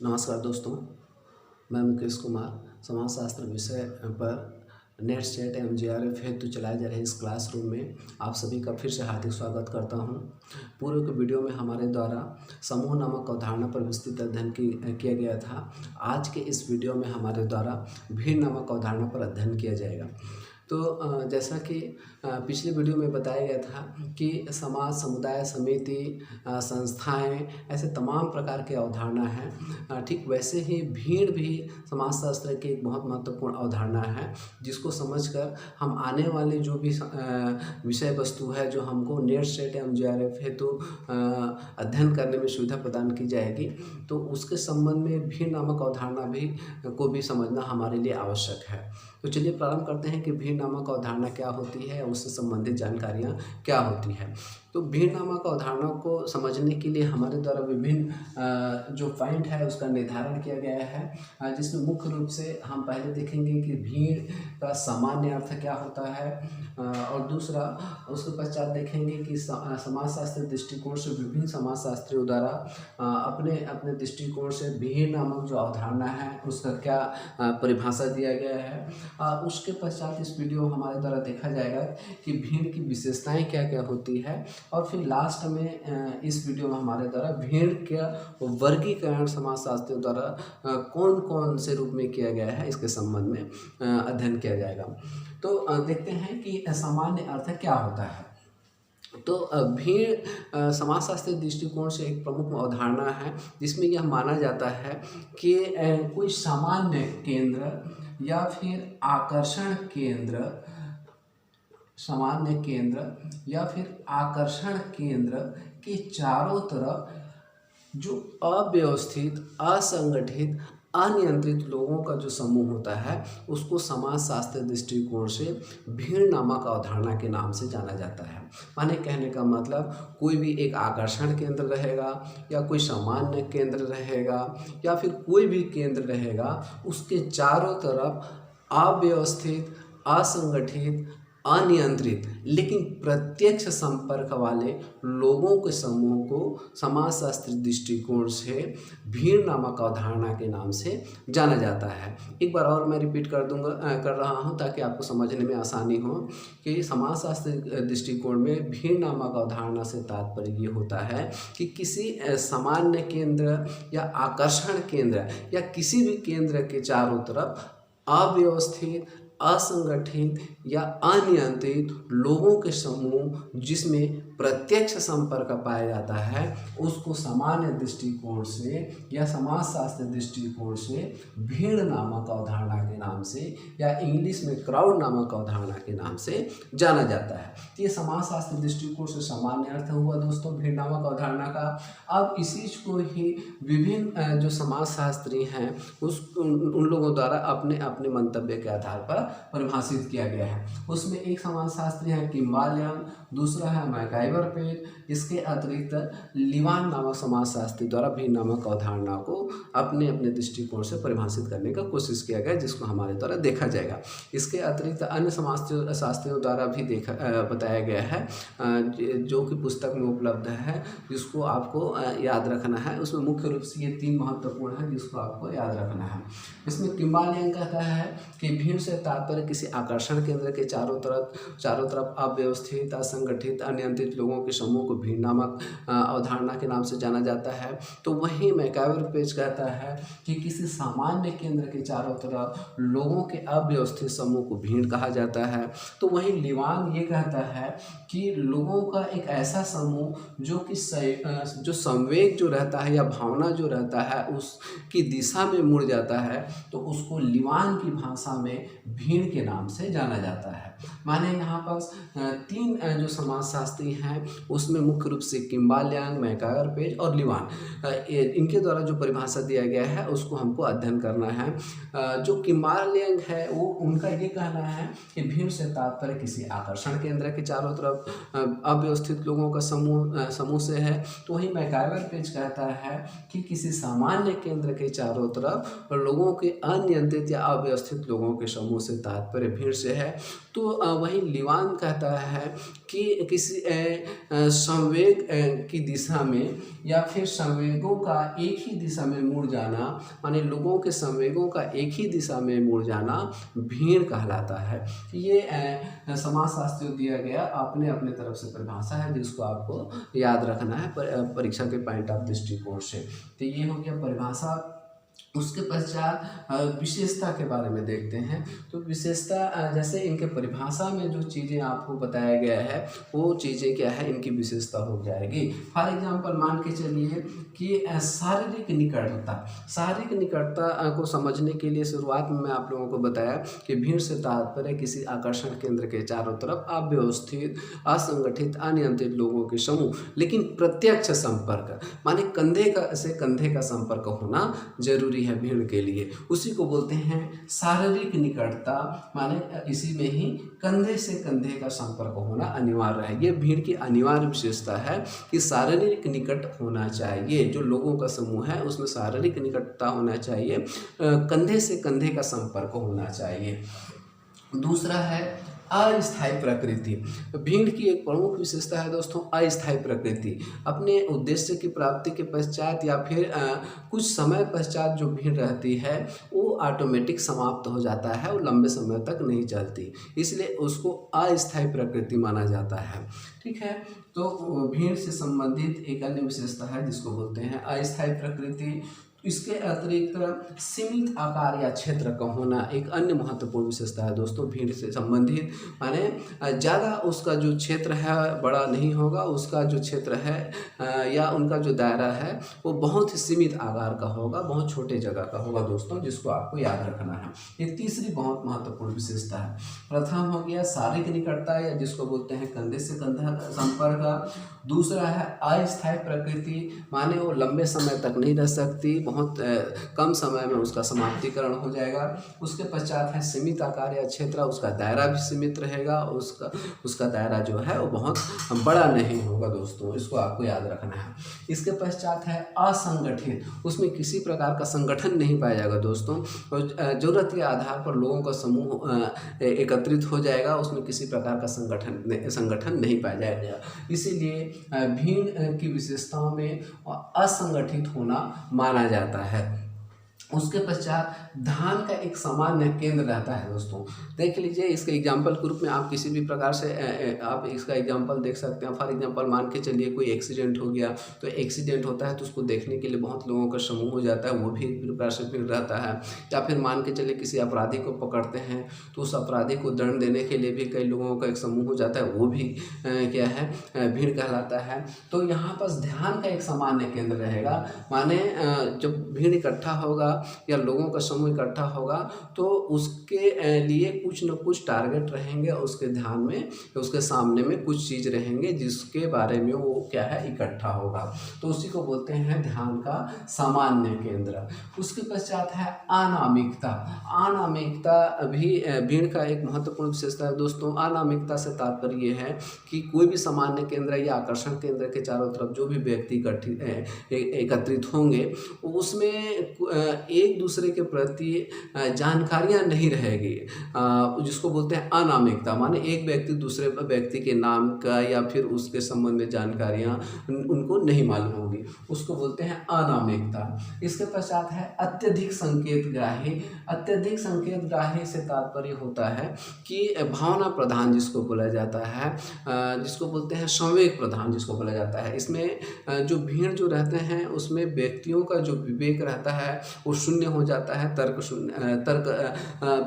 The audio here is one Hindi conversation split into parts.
नमस्कार दोस्तों, मैं मुकेश कुमार समाजशास्त्र विषय पर नेट सेट एवं जेआरएफ हेतु चलाए जा रहे इस क्लासरूम में आप सभी का फिर से हार्दिक स्वागत करता हूं। पूर्व के वीडियो में हमारे द्वारा समूह नामक अवधारणा पर विस्तृत अध्ययन किया गया था। आज के इस वीडियो में हमारे द्वारा भीड़ नामक अवधारणा पर अध्ययन किया जाएगा। तो जैसा कि पिछले वीडियो में बताया गया था कि समाज, समुदाय, समिति, संस्थाएं, ऐसे तमाम प्रकार की अवधारणा है। ठीक वैसे ही भीड़ भी समाजशास्त्र की एक बहुत महत्वपूर्ण अवधारणा है, जिसको समझकर हम आने वाले जो भी विषय वस्तु है जो हमको नेट सेट एवं जेआरएफ हेतु अध्ययन करने में सुविधा प्रदान की जाएगी, तो उसके संबंध में भीड़ नामक अवधारणा को भी समझना हमारे लिए आवश्यक है। तो चलिए प्रारंभ करते हैं कि भीड़ नामक अवधारणा क्या होती है, उससे संबंधित जानकारियाँ क्या होती है। तो भीड़ नामक अवधारणा को समझने के लिए हमारे द्वारा विभिन्न जो पॉइंट है उसका निर्धारण किया गया है, जिसमें मुख्य रूप से हम पहले देखेंगे कि भीड़ का सामान्य अर्थ क्या होता है, और दूसरा उसके पश्चात देखेंगे कि समाजशास्त्र दृष्टिकोण से विभिन्न समाजशास्त्रियों द्वारा अपने अपने दृष्टिकोण से भीड़ नामक जो अवधारणा है उसका क्या परिभाषा दिया गया है। उसके पश्चात इस वीडियो हमारे द्वारा देखा जाएगा कि भीड़ की विशेषताएं क्या क्या होती है, और फिर लास्ट में इस वीडियो में हमारे द्वारा भीड़ का वर्गीकरण समाजशास्त्रियों द्वारा कौन कौन से रूप में किया गया है इसके संबंध में अध्ययन किया जाएगा। तो देखते हैं कि सामान्य अर्थ क्या होता है। तो भीड़ समाजशास्त्री दृष्टिकोण से एक प्रमुख अवधारणा है, जिसमें यह माना जाता है कि कोई सामान्य केंद्र या फिर आकर्षण केंद्र, सामान्य केंद्र या फिर आकर्षण केंद्र के चारों तरफ जो अव्यवस्थित, असंगठित, अनियंत्रित लोगों का जो समूह होता है उसको समाजशास्त्र दृष्टिकोण से भीड़ नामक अवधारणा के नाम से जाना जाता है। माने कहने का मतलब कोई भी एक आकर्षण केंद्र रहेगा या कोई सामान्य केंद्र रहेगा या फिर कोई भी केंद्र रहेगा, उसके चारों तरफ अव्यवस्थित, असंगठित, अनियंत्रित लेकिन प्रत्यक्ष संपर्क वाले लोगों के समूह को समाजशास्त्री दृष्टिकोण से भीड़ नामक अवधारणा के नाम से जाना जाता है। एक बार और मैं रिपीट कर रहा हूं ताकि आपको समझने में आसानी हो कि समाजशास्त्री दृष्टिकोण में भीड़ नामक अवधारणा से तात्पर्य ये होता है कि किसी सामान्य केंद्र या आकर्षण केंद्र या किसी भी केंद्र के चारों तरफ अव्यवस्थित, असंगठित या अनियंत्रित लोगों के समूह जिसमें प्रत्यक्ष संपर्क पाया जाता है उसको सामान्य दृष्टिकोण से या समाजशास्त्र दृष्टिकोण से भीड़ नामक अवधारणा के नाम से या इंग्लिश में क्राउड नामक अवधारणा के नाम से जाना जाता है। तो ये समाजशास्त्र दृष्टिकोण से सामान्य अर्थ हुआ दोस्तों भीड़ नामक अवधारणा का। अब इसी को ही विभिन्न जो समाजशास्त्री हैं उन लोगों द्वारा अपने अपने मंतव्य के आधार पर परिभाषित किया गया है। उसमें एक समाजशास्त्री है किम्बाल यंग, दूसरा है मैकाइवर पेज, इसके अतिरिक्त लीवान नामक समाजशास्त्री द्वारा भीड़ नामक अवधारणा को अपने अपने दृष्टिकोण से परिभाषित करने का कोशिश किया गया, जिसको हमारे द्वारा देखा जाएगा। इसके अतिरिक्त अन्य समाजशास्त्रियों द्वारा भी बताया गया है, जो कि पुस्तक में उपलब्ध है, जिसको आपको याद रखना है। उसमें मुख्य रूप से ये 3 महत्वपूर्ण है जिसको आपको याद रखना है। इसमें किम्बाल यंग कहता है कि भीड़ से तात्पर्य किसी आकर्षण केंद्र के चारों तरफ अव्यवस्थित, असंगठित, अनियंत्रित लोगों के समूह को भीड़ नामक अवधारणा के नाम से जाना जाता है। तो वहीं मैकाइवर पेज कहता है कि किसी सामान्य केंद्र के चारों तरफ लोगों के अव्यवस्थित समूह को भीड़ कहा जाता है। तो वहीं लीवान ये कहता है कि लोगों का एक ऐसा समूह जो संवेग जो रहता है या भावना जो रहता है उसकी दिशा में मुड़ जाता है, तो उसको लीवान की भाषा में भीड़ के नाम से जाना जाता है। माने यहाँ पर 3 जो समाजशास्त्री हैं उसमें मुख्य रूप से किम्बाल यंग, मैकाइवर पेज और लीवान, इनके द्वारा जो परिभाषा दिया गया है उसको हमको अध्ययन करना है। जो किम्बाल यंग है वो उनका ये कहना है कि भीड़ से तात्पर्य किसी आकर्षण केंद्र के चारों तरफ अव्यवस्थित लोगों का समूह से है। तो वहीं मैकाइवर पेज कहता है कि किसी सामान्य केंद्र के चारों तरफ लोगों के अनियंत्रित या अव्यवस्थित लोगों के समूह से तात्पर्य भीड़ से है। तो वहीं लीवान कहता है कि कि किसी संवेग की दिशा में या फिर संवेगों का एक ही दिशा में मुड़ जाना, माने लोगों के संवेगों का एक ही दिशा में मुड़ जाना भीड़ कहलाता है। ये समाजशास्त्र दिया गया अपने अपने तरफ से परिभाषा है, जिसको आपको याद रखना है परीक्षा के पॉइंट ऑफ दृष्टिकोण से। तो ये हो गया परिभाषा। उसके पश्चात विशेषता के बारे में देखते हैं। तो विशेषता जैसे इनके परिभाषा में जो चीज़ें आपको बताया गया है वो चीज़ें क्या है, इनकी विशेषता हो जाएगी। फॉर एग्जांपल मान के चलिए कि शारीरिक निकटता। शारीरिक निकटता को समझने के लिए शुरुआत में मैं आप लोगों को बताया कि भीड़ से तात्पर्य किसी आकर्षण केंद्र के चारों तरफ अव्यवस्थित, असंगठित, अनियंत्रित लोगों के समूह, लेकिन प्रत्यक्ष संपर्क माने कंधे से कंधे का संपर्क होना जरूरी है भीड़ के लिए, उसी को बोलते हैं शारीरिक निकटता। माने इसी में ही कंधे से कंधे का संपर्क होना अनिवार्य है। ये भीड़ की अनिवार्य विशेषता है कि शारीरिक निकट होना चाहिए। जो लोगों का समूह है उसमें शारीरिक निकटता होना चाहिए, कंधे से कंधे का संपर्क होना चाहिए। दूसरा है अस्थायी प्रकृति। भीड़ की एक प्रमुख विशेषता है दोस्तों अस्थायी प्रकृति। अपने उद्देश्य की प्राप्ति के पश्चात या फिर कुछ समय पश्चात जो भीड़ रहती है वो ऑटोमेटिक समाप्त हो जाता है, वो लंबे समय तक नहीं चलती, इसलिए उसको अस्थायी प्रकृति माना जाता है। ठीक है, तो भीड़ से संबंधित एक अन्य विशेषता है जिसको बोलते हैं अस्थायी प्रकृति। इसके अतिरिक्त सीमित आकार या क्षेत्र का होना एक अन्य महत्वपूर्ण विशेषता है दोस्तों भीड़ से संबंधित। माने ज़्यादा उसका जो क्षेत्र है बड़ा नहीं होगा, उसका जो क्षेत्र है या उनका जो दायरा है वो बहुत ही सीमित आकार का होगा, बहुत छोटे जगह का होगा दोस्तों, जिसको आपको याद रखना है। ये तीसरी बहुत महत्वपूर्ण विशेषता है। प्रथम हो गया शारीरिक निकटता या जिसको बोलते हैं कंधे से कंधा संपर्क। दूसरा है अस्थायी प्रकृति, माने वो लंबे समय तक नहीं रह सकती, बहुत कम समय में उसका समाप्तिकरण हो जाएगा। उसके पश्चात है सीमित आकार या क्षेत्र, उसका दायरा भी सीमित रहेगा, उसका दायरा जो है वो बहुत बड़ा नहीं होगा दोस्तों, इसको आपको याद रखना है। इसके पश्चात है असंगठित, उसमें किसी प्रकार का संगठन नहीं पाया जाएगा दोस्तों, जरूरत के आधार पर लोगों का समूह एकत्रित हो जाएगा, उसमें किसी प्रकार का संगठन नहीं पाया जाएगा। इसीलिए भीड़ की विशेषताओं में असंगठित होना माना जाता है। उसके पश्चात धान का एक सामान्य केंद्र रहता है दोस्तों। देख लीजिए इसके एग्जाम्पल के रूप में आप किसी भी प्रकार से आप इसका एग्जाम्पल देख सकते हैं। फॉर एग्जाम्पल मान के चलिए कोई एक्सीडेंट हो गया, तो एक्सीडेंट होता है तो उसको देखने के लिए बहुत लोगों का समूह हो जाता है, वो भी एक प्रकार से भीड़ रहता है। या फिर मान के चलिए किसी अपराधी को पकड़ते हैं तो उस अपराधी को दंड देने के लिए भी कई लोगों का एक समूह हो जाता है, वो भी क्या है भीड़ कहलाता है। तो यहाँ पर ध्यान का एक सामान्य केंद्र रहेगा, माने जब भीड़ इकट्ठा होगा या लोगों का समूह इकट्ठा होगा तो उसके लिए कुछ न कुछ टारगेट रहेंगे, उसके ध्यान में उसके सामने में कुछ चीज़ रहेंगे जिसके बारे में वो क्या है इकट्ठा होगा, तो उसी को बोलते हैं ध्यान का सामान्य केंद्र। उसके पश्चात है अनामिकता। अनामिकता भी भीड़ का एक महत्वपूर्ण विशेषता है दोस्तों। अनामिकता से तात्पर्य ये है कि कोई भी सामान्य केंद्र या आकर्षण केंद्र के चारों तरफ जो भी व्यक्ति एकत्रित होंगे उसमें एक दूसरे के प्रति जानकारियां नहीं रहेगी, जिसको बोलते हैं अनामिकता। माने एक व्यक्ति दूसरे व्यक्ति के नाम का या फिर उसके संबंध में जानकारियां उनको नहीं मालूम होगी, उसको बोलते हैं अनामिकता। इसके पश्चात है अत्यधिक संकेत ग्राही। अत्यधिक संकेत ग्राही से तात्पर्य होता है कि भावना प्रधान जिसको बोला जाता है, जिसको बोलते हैं संवेग प्रधान जिसको बोला जाता है। इसमें जो भीड़ जो रहते हैं उसमें व्यक्तियों का जो विवेक रहता है वो शून्य हो जाता है, तर्क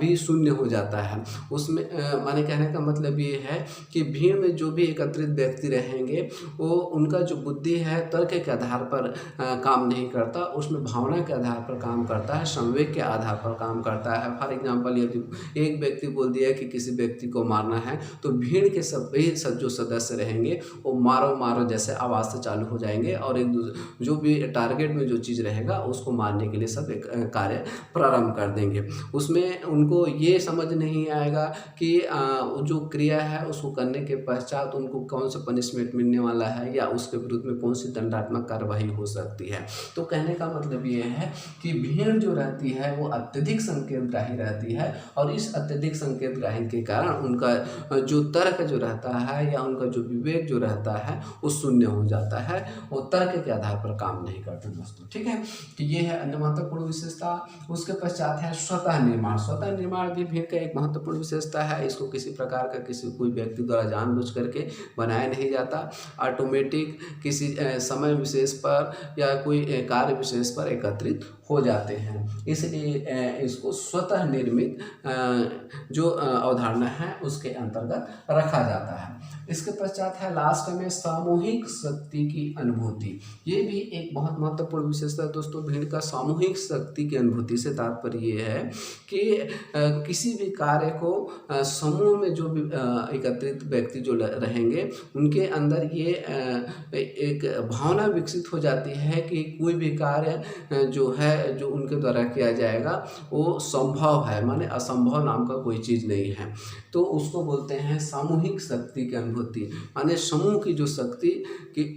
भी शून्य हो जाता है। उसमें माने कहने का मतलब ये है कि भीड़ में जो भी एकत्रित व्यक्ति रहेंगे वो उनका जो बुद्धि है तर्क के आधार पर काम नहीं करता, उसमें भावना के आधार पर काम करता है, संवेग के आधार पर काम करता है। फॉर एग्जाम्पल यदि एक व्यक्ति बोल दिया कि किसी व्यक्ति को मारना है तो भीड़ के सभी जो सदस्य रहेंगे वो मारो मारो जैसे आवाज़ से चालू हो जाएंगे और एक दूसरे जो भी टारगेट में जो चीज़ रहेगा उसको मारने के लिए सब एक कार्य प्रारंभ कर देंगे। उसमें उनको ये समझ नहीं आएगा कि जो क्रिया है उसको करने के पश्चात उनको कौन सा पनिशमेंट मिलने वाला है या उसके विरुद्ध में कौन सी दंडात्मक कार्रवाई हो सकती है। तो कहने का मतलब ये है कि भीड़ जो रहती है वो अत्यधिक संकेतग्राही रहती है, और इस अत्यधिक संकेतग्राही के कारण उनका जो तर्क जो रहता है या उनका जो विवेक जो रहता है वो शून्य हो जाता है, वो तर्क के आधार पर काम नहीं करते दोस्तों। ठीक है, तो ये है अन्य महत्वपूर्ण विशेषता। उसके पश्चात है स्वतः निर्माण। स्वतः निर्माण भी भीड़ का एक महत्वपूर्ण विशेषता है। इसको किसी प्रकार का किसी कोई व्यक्ति द्वारा जानबूझ करके बनाया नहीं जाता। ऑटोमेटिक किसी समय विशेष पर या कोई कार्य विशेष पर एकत्रित हो जाते हैं, इसलिए इसको स्वतः निर्मित जो अवधारणा है उसके अंतर्गत रखा जाता है। इसके पश्चात है लास्ट में सामूहिक शक्ति की अनुभूति। ये भी एक बहुत महत्वपूर्ण विशेषता है दोस्तों भीड़ का। सामूहिक शक्ति की अनुभूति से तात्पर्य ये है कि किसी भी कार्य को समूह में जो भी एकत्रित व्यक्ति जो रहेंगे उनके अंदर ये एक भावना विकसित हो जाती है कि कोई भी कार्य जो है जो उनके द्वारा किया जाएगा वो संभव है, माने असंभव नाम का कोई चीज़ नहीं है। तो उसको बोलते हैं सामूहिक शक्ति की अनुभूति, माने समूह की जो शक्ति की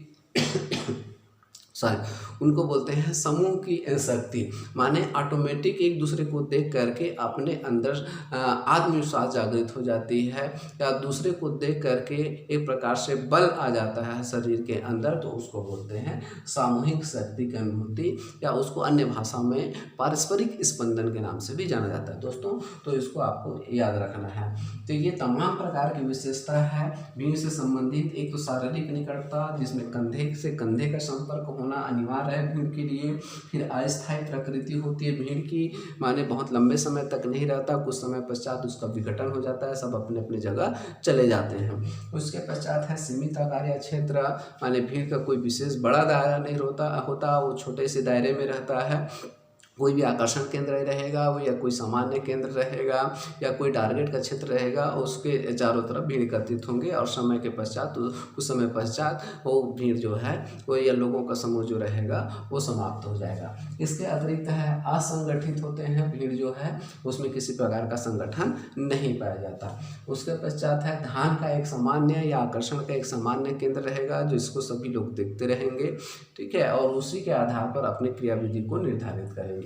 उनको बोलते हैं समूह की शक्ति, माने ऑटोमेटिक एक दूसरे को देख करके अपने अंदर आत्मविश्वास जागृत हो जाती है, या दूसरे को देख करके एक प्रकार से बल आ जाता है शरीर के अंदर, तो उसको बोलते हैं सामूहिक शक्ति की अनुभूति, या उसको अन्य भाषा में पारस्परिक स्पंदन के नाम से भी जाना जाता है दोस्तों। तो इसको आपको याद रखना है। तो ये तमाम प्रकार की विशेषता है भीड़ से संबंधित। एक तो शारीरिक निकटता जिसमें कंधे से कंधे का संपर्क होना अनिवार्य है भीड़ के लिए। फिर अस्थायी प्रकृति होती है भीड़ की, माने बहुत लंबे समय तक नहीं रहता, कुछ समय पश्चात उसका विघटन हो जाता है, सब अपने अपने जगह चले जाते हैं। उसके पश्चात है सीमित आकार या क्षेत्र, माने भीड़ का कोई विशेष बड़ा दायरा नहीं होता, वो छोटे से दायरे में रहता है। कोई भी आकर्षण केंद्र रहेगा वो, या कोई सामान्य केंद्र रहेगा, या कोई टारगेट का क्षेत्र रहेगा, उसके चारों तरफ भीड़ एकत्रित होंगे, और समय के पश्चात कुछ समय पश्चात वो भीड़ जो है वो या लोगों का समूह जो रहेगा वो समाप्त हो जाएगा। इसके अतिरिक्त है असंगठित होते हैं भीड़ जो है, उसमें किसी प्रकार का संगठन नहीं पाया जाता। उसके पश्चात है ध्यान का एक सामान्य या आकर्षण का एक सामान्य केंद्र रहेगा जिसको सभी लोग देखते रहेंगे, ठीक है, और उसी के आधार पर अपने क्रियाविधि को निर्धारित करेंगे।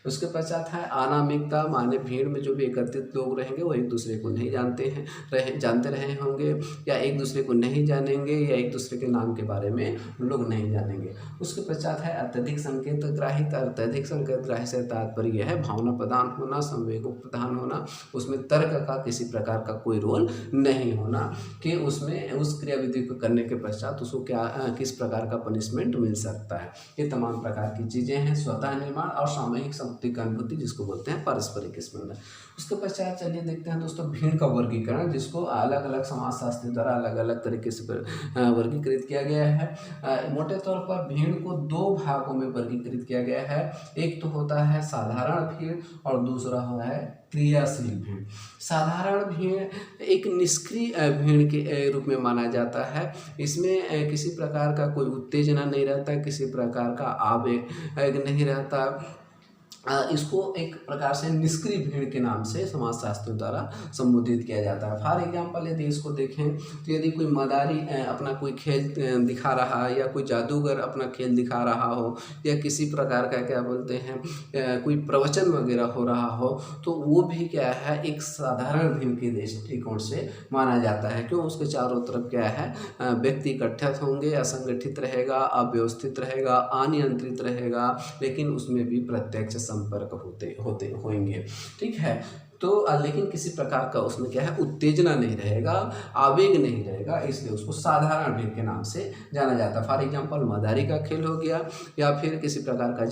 उसके पश्चात है अनामिकता, माने भीड़ में जो भी एकत्रित लोग रहेंगे वो एक दूसरे को नहीं जानते रहे होंगे, या एक दूसरे को नहीं जानेंगे, या एक दूसरे के नाम के बारे में लोग नहीं जानेंगे। उसके पश्चात है अत्यधिक संकेतग्राहिता। अत्यधिक संकेतग्राही से तात्पर्य यह है भावना प्रधान होना, संवेगों प्रधान होना, उसमें तर्क का किसी प्रकार का कोई रोल नहीं होना, कि उसमें उस क्रियाविधि को करने के पश्चात उसको किस प्रकार का पनिशमेंट मिल सकता है। ये तमाम प्रकार की चीज़ें हैं स्वतः निर्माण और सामूहिक शक्ति की अनुभूति, जिसको बोलते हैं पारस्परिक स्पंदन। उसके पश्चात चलिए देखते हैं दोस्तों भीड़ का वर्गीकरण, जिसको अलग अलग समाजशास्त्री द्वारा अलग अलग तरीके से वर्गीकृत किया गया है। मोटे तौर पर भीड़ को दो भागों में वर्गीकृत किया गया है। एक तो होता है साधारण भीड़ और दूसरा है क्रियाशील भीड़। साधारण भीड़ एक निष्क्रिय भीड़ के रूप में माना जाता है। इसमें किसी प्रकार का कोई उत्तेजना नहीं रहता, किसी प्रकार का आवेग नहीं रहता। इसको एक प्रकार से निष्क्रिय भीड़ के नाम से समाजशास्त्रियों द्वारा संबोधित किया जाता है। फॉर एग्जाम्पल यदि इसको देखें तो यदि कोई मदारी अपना कोई खेल दिखा रहा है, या कोई जादूगर अपना खेल दिखा रहा हो, या किसी प्रकार का क्या बोलते हैं कोई प्रवचन वगैरह हो रहा हो, तो वो भी क्या है एक साधारण भीड़ के दृष्टिकोण से माना जाता है। क्यों? उसके चारों तरफ क्या है व्यक्ति इकट्ठा होंगे, असंगठित रहेगा, अव्यवस्थित रहेगा, अनियंत्रित रहेगा, लेकिन उसमें भी प्रत्यक्ष संपर्क होंगे, ठीक है। तो लेकिन किसी प्रकार का उसमें क्या है उत्तेजना नहीं रहेगा, आवेग नहीं रहेगा, इसलिए उसको साधारण भीड़ के नाम से जाना जाता है। फॉर एग्जांपल मदारी का खेल हो गया, या फिर किसी प्रकार का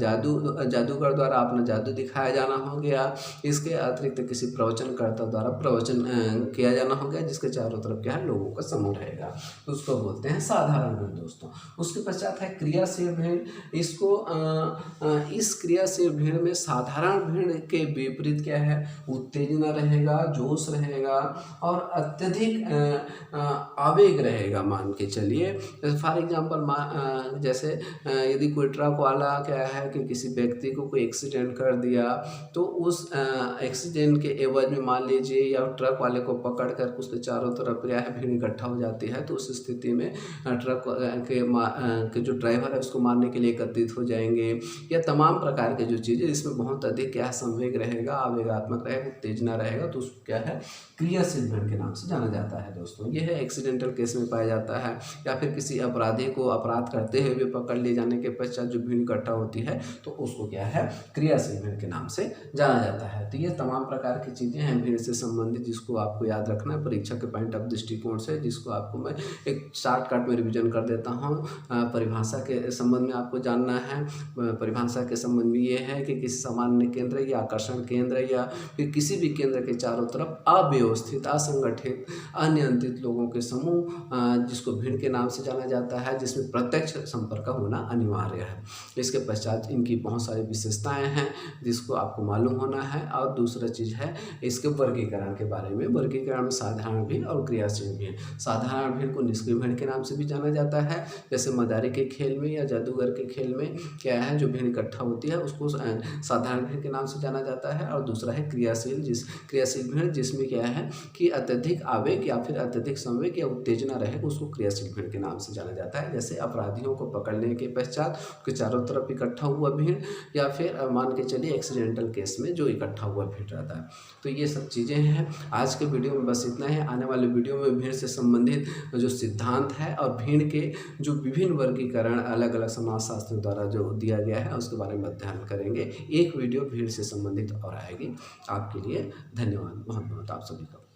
जादूगर द्वारा अपना जादू दिखाया जाना हो गया। इसके अतिरिक्त किसी प्रवचनकर्ता द्वारा प्रवचन किया जाना हो गया, जिसके चारों तरफ क्या है लोगों का समूह रहेगा, तो उसको बोलते हैं साधारण भीड़ दोस्तों। उसके पश्चात है क्रियाशील भीड़। इसको इस क्रियाशील भीड़ में साधारण भीड़ के विपरीत क्या है उत्तेजना उत्तेजना रहेगा, जोश रहेगा और अत्यधिक आवेग रहेगा। मान के चलिए फॉर एग्जांपल जैसे यदि कोई ट्रक वाला क्या है कि किसी व्यक्ति को कोई एक्सीडेंट कर दिया, तो उस एक्सीडेंट के एवज में मान लीजिए या ट्रक वाले को पकड़ कर उसके चारों तरफ क्या है भीड़ इकट्ठा हो जाती है, तो उस स्थिति में ट्रक के जो ड्राइवर है उसको मारने के लिए एकत्रित हो जाएंगे, या तमाम प्रकार के जो चीज़ें इसमें बहुत अधिक क्या है संवेग रहेगा, आवेगात्मक रहेगा, उत्तेजना रहेगा, तो उसको क्या है क्रियाशील भीड़ के नाम से जाना जाता है। दोस्तों यह है एक्सीडेंटल केस में पाया जाता है। या फिर किसी अपराधी को अपराध करते हुए पकड़ ले जाने के पश्चात जो भीड़ इकट्ठा होती है तो उसको क्या है क्रियाशील भीड़ के नाम से जाना जाता है। तो ये तमाम प्रकार की चीज़ें हैं भीड़ से संबंधित, जिसको आपको याद रखना है परीक्षा के पॉइंट ऑफ दृष्टिकोण से, जिसको आपको मैं एक शॉर्टकट में रिवीजन कर देता हूँ। परिभाषा के संबंध में आपको जानना है। परिभाषा के संबंध में ये है कि किसी सामान्य केंद्र या आकर्षण केंद्र या फिर किसी भी केंद्र के चारों तरफ अव्यवस्थित, असंगठित, अनियंत्रित लोगों के समूह, जिसको भीड़ के नाम से जाना जाता है, जिसमें प्रत्यक्ष संपर्क होना अनिवार्य है। इसके पश्चात इनकी बहुत सारी विशेषताएं हैं जिसको आपको मालूम होना है। और दूसरा चीज़ है इसके वर्गीकरण के बारे में। वर्गीकरण में साधारण भीड़ और क्रियाशील भीड़। साधारण भीड़ को निष्क्रिय भीड़ के नाम से भी जाना जाता है, जैसे मदारी के खेल में या जादूगर के खेल में क्या है जो भीड़ इकट्ठा होती है उसको साधारण भीड़ के नाम से जाना जाता है। और दूसरा है क्रियाशील भीड़, जिसमें क्या है कि अत्यधिक आवेग या फिर अत्यधिक संवेग या उत्तेजना रहे उसको क्रियाशील भीड़ के नाम से जाना जाता है। जैसे अपराधियों को पकड़ने के पश्चात उसके चारों तरफ इकट्ठा हुआ भीड़, या फिर मान के चलिए एक्सीडेंटल केस में जो इकट्ठा हुआ भीड़ रहता है। तो ये सब चीज़ें हैं। आज के वीडियो में बस इतना है। आने वाले वीडियो में भीड़ से संबंधित जो सिद्धांत है और भीड़ के जो विभिन्न वर्गीकरण अलग अलग समाजशास्त्रियों द्वारा जो दिया गया है उसके बारे में अध्ययन करेंगे। एक वीडियो भीड़ से संबंधित और आएगी। आपके लिए धन्यवाद बहुत बहुत आप सभी का।